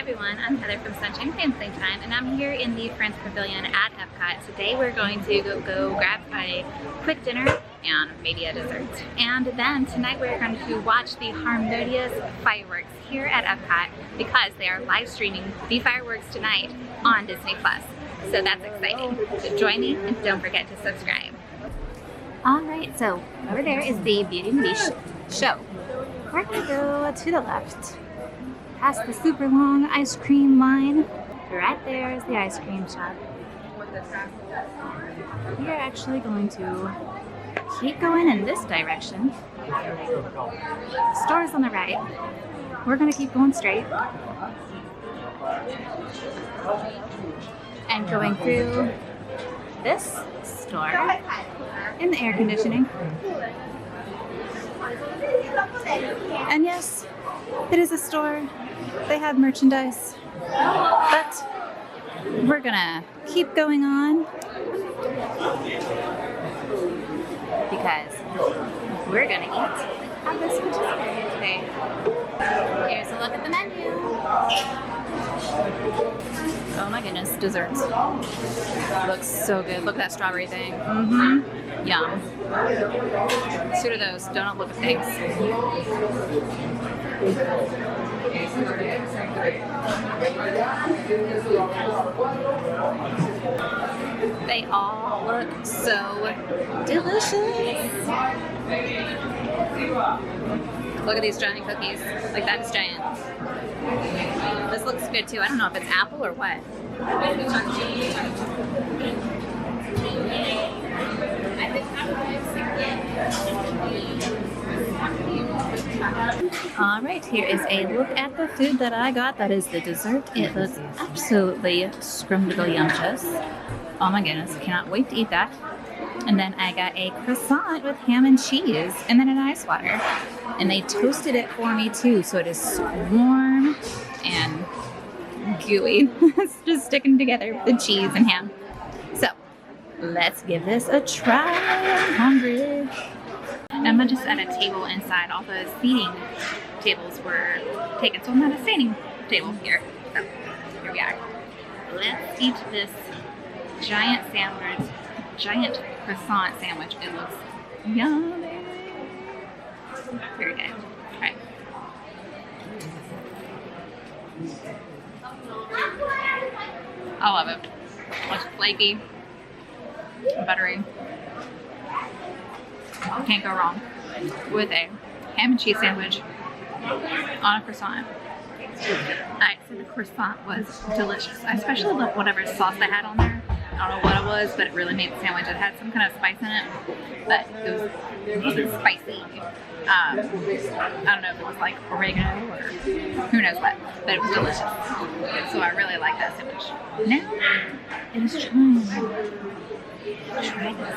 everyone, I'm Heather from Sunshine Family Time, and I'm here in the France Pavilion at Epcot. Today we're going to go grab a quick dinner and maybe a dessert. And then tonight we're going to watch the Harmonious fireworks here at Epcot because they are live streaming the fireworks tonight on Disney+. So that's exciting. So join me and don't forget to subscribe. Alright, so over there is the Beauty and the Beast show. We're going to go to the left. Past the super long ice cream line. Right there is the ice cream shop. We are actually going to keep going in this direction. Stores on the right. We're going to keep going straight. And going through this store in the air conditioning. And yes, it is a store. They have merchandise, but we're gonna keep going on because we're gonna eat at this patisserie today. Here's a look at the menu. Oh my goodness, desserts. Looks so good. Look at that strawberry thing. Yum. 2 of those donut looking things. They all look so delicious. Look at these giant cookies. Like, that is giant. This looks good too. I don't know if it's apple or what. Alright, here is a look at the food that I got. That is the dessert. It looks absolutely scrumdiddlyumptious. Oh my goodness, cannot wait to eat that. And then I got a croissant with ham and cheese and then an ice water. And they toasted it for me too, so it is warm and gooey. It's just sticking together with the cheese and ham. So, let's give this a try. I'm hungry. I'm just at a table inside. All the seating tables were taken, so I'm at a standing table here. So, here we are. Let's eat this giant sandwich, giant croissant sandwich. It looks yummy. Very good. All right. I love it. It's flaky, buttery. Can't go wrong with a ham and cheese sandwich on a croissant. Alright, so the croissant was delicious. I especially loved whatever sauce they had on there. I don't know what it was, but it really made the sandwich. It had some kind of spice in it, but it wasn't spicy. I don't know if it was like oregano or who knows what, but it was delicious. So I really like that sandwich. Now, it is time to try this.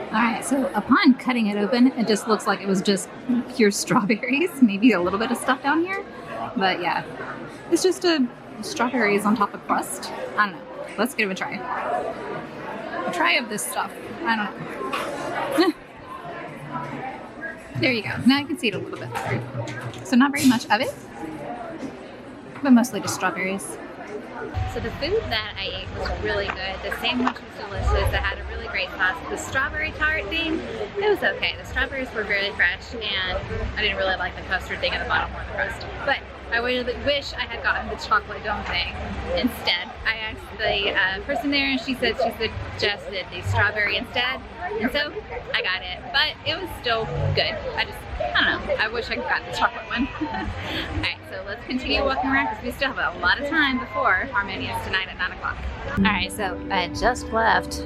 Alright, so upon cutting it open, it just looks like it was just pure strawberries, maybe a little bit of stuff down here, but yeah, it's just strawberries on top of crust. I don't know. Let's give it a try. A try of this stuff. I don't know. There you go. Now you can see it a little bit better. So not very much of it, but mostly just strawberries. So the food that I ate was really good. The sandwich was delicious. It had a really great sauce. The strawberry tart thing, it was okay. The strawberries were very fresh, and I didn't really like the custard thing at the bottom or the roast. But I really wish I had gotten the chocolate dome thing instead. I asked the person there, and she said she suggested the strawberry instead, and so I got it. But it was still good. I don't know. I wish I got the chocolate one. Alright, so let's continue walking around because we still have a lot of time before Harmonious tonight at 9 o'clock. Alright, so I just left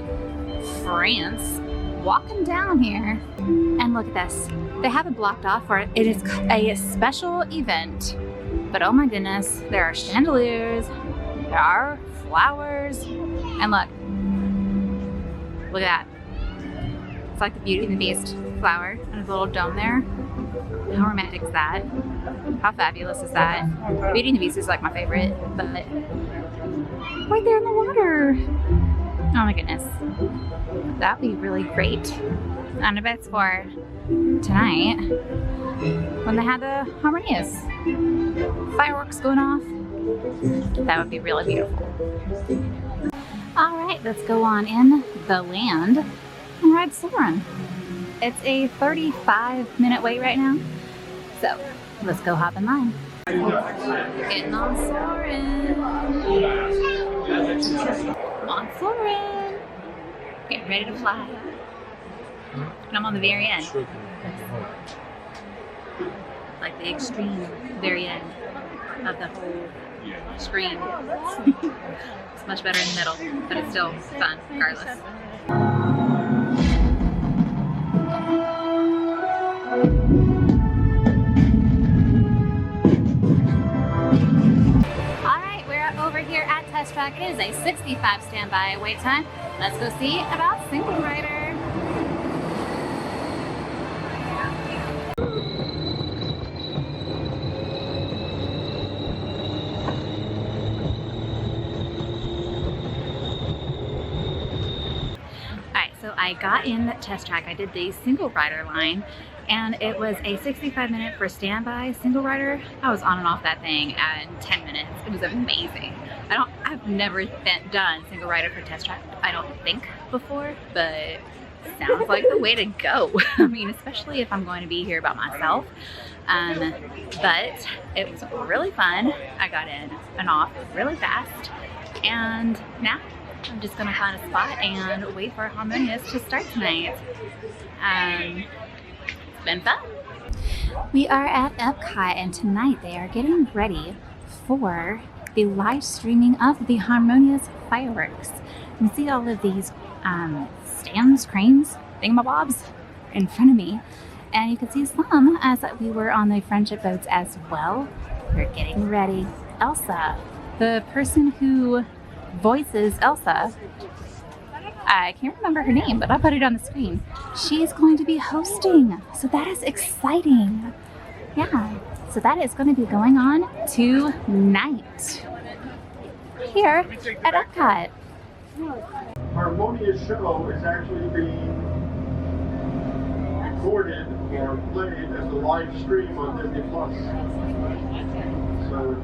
France, walking down here, and look at this. They have it blocked off for it. It is a special event. But oh my goodness, there are chandeliers, there are flowers, and look at that. It's like the Beauty and the Beast flower and a little dome there. How romantic is that? How fabulous is that? Beauty and the Beast is like my favorite, but right there in the water. Oh my goodness. That'd be really great on a bets for tonight when they had the Harmonious fireworks going off. That would be really beautiful. All right, let's go on in the land and ride Soarin. It's a 35-minute wait right now, so let's go hop in line. Getting on Soarin. On Soarin. Getting ready to fly. And I'm on the very end. Like the extreme very end of the whole screen. It's much better in the middle, but it's still fun regardless. Over here at Test Track, it is a 65 standby wait time. Let's go see about Single Rider. Alright, so I got in Test Track. I did the Single Rider line, and it was a 65-minute for standby Single Rider. I was on and off that thing in 10 minutes. It was amazing. I've never done Single Rider for Test Track, I don't think, before, but sounds like the way to go. I mean, especially if I'm going to be here by myself. But it was really fun. I got in and off really fast, and now I'm just gonna find a spot and wait for Harmonious to start tonight. It's been fun. We are at Epcot, and tonight they are getting ready for the live streaming of the Harmonious fireworks. You can see all of these stands, cranes, thingamabobs in front of me, and you can see some as we were on the friendship boats as well. We're getting ready. Elsa, the person who voices Elsa, I can't remember her name, but I put it on the screen. She is going to be hosting, so that is exciting. Yeah, so that is going to be going on tonight here at Epcot. Harmonious show is actually being recorded or played as a live stream on Disney Plus. So if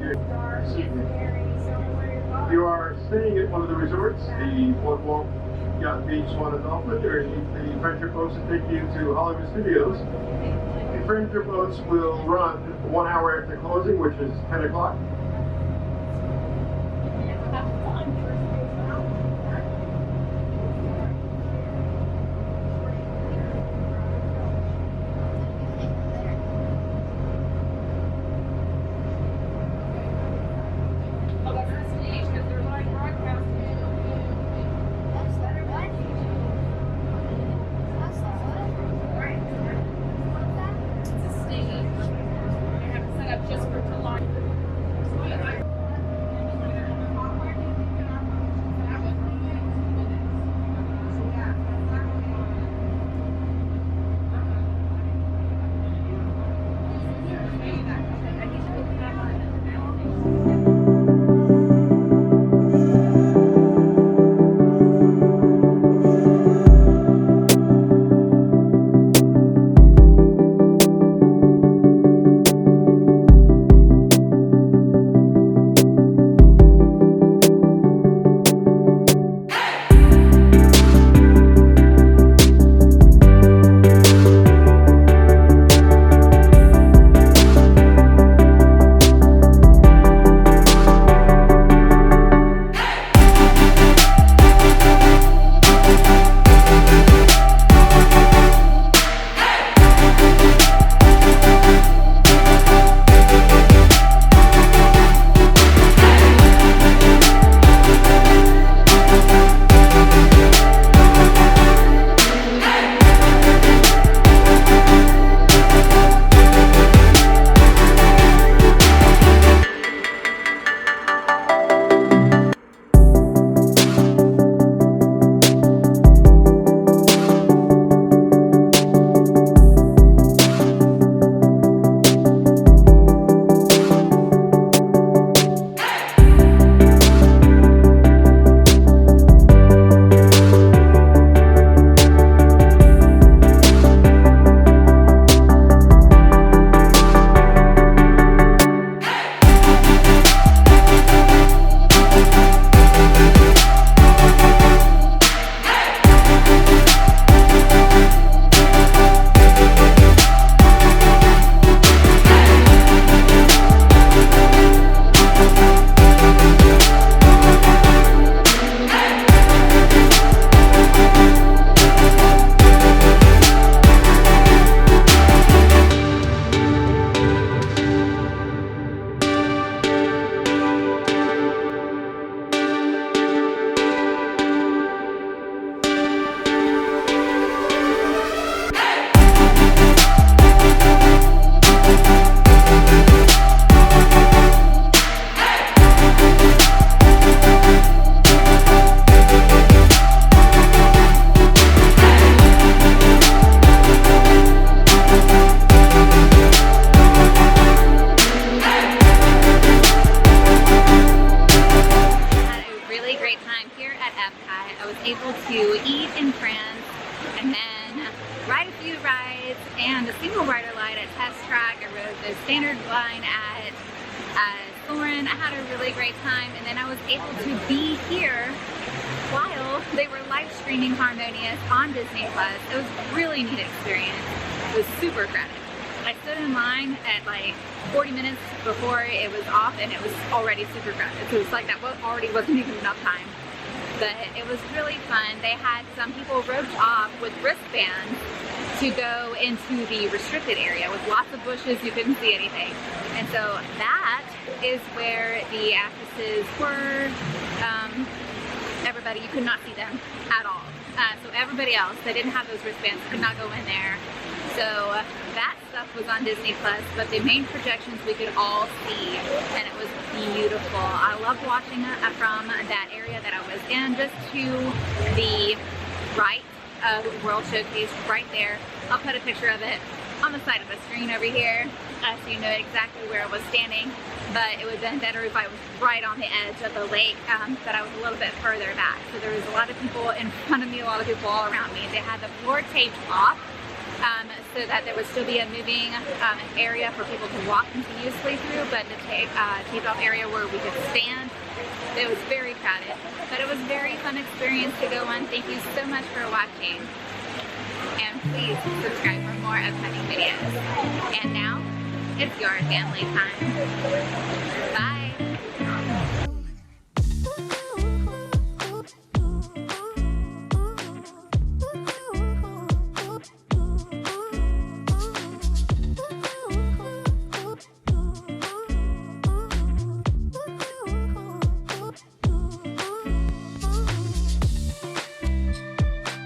you are staying at one of the resorts, the Boardwalk Yacht Beach Swan and Dolphin, or the Friendship boats that take you to Hollywood Studios, the Friendship boats will run 1 hour after closing, which is 10 o'clock. ride a few rides and a single rider ride at Test Track. I rode the standard line at Soarin. I had a really great time, and then I was able to be here while they were live streaming Harmonious on Disney Plus. It was a really neat experience. It was super crowded. I stood in line at like 40 minutes before it was off, and it was already super crowded. So it was like that already wasn't even enough time. But it was really fun. They had some people roped off with wristbands to go into the restricted area with lots of bushes. You couldn't see anything. And so that is where the actresses were. Everybody, you could not see them at all. So everybody else that didn't have those wristbands could not go in there. So that stuff was on Disney Plus, but the main projections we could all see, and it was beautiful. I loved watching it from that area that I was in, just to the right of World Showcase, right there. I'll put a picture of it on the side of the screen over here, so you know exactly where I was standing. But it would have been better if I was right on the edge of the lake, but I was a little bit further back. So there was a lot of people in front of me, a lot of people all around me. They had the floor taped off, so that there would still be a moving area for people to walk continuously through, but the taped off area where we could stand, it was very crowded. But it was a very fun experience to go on. Thank you so much for watching. And please subscribe for more upcoming videos. And now, it's your family time. Bye!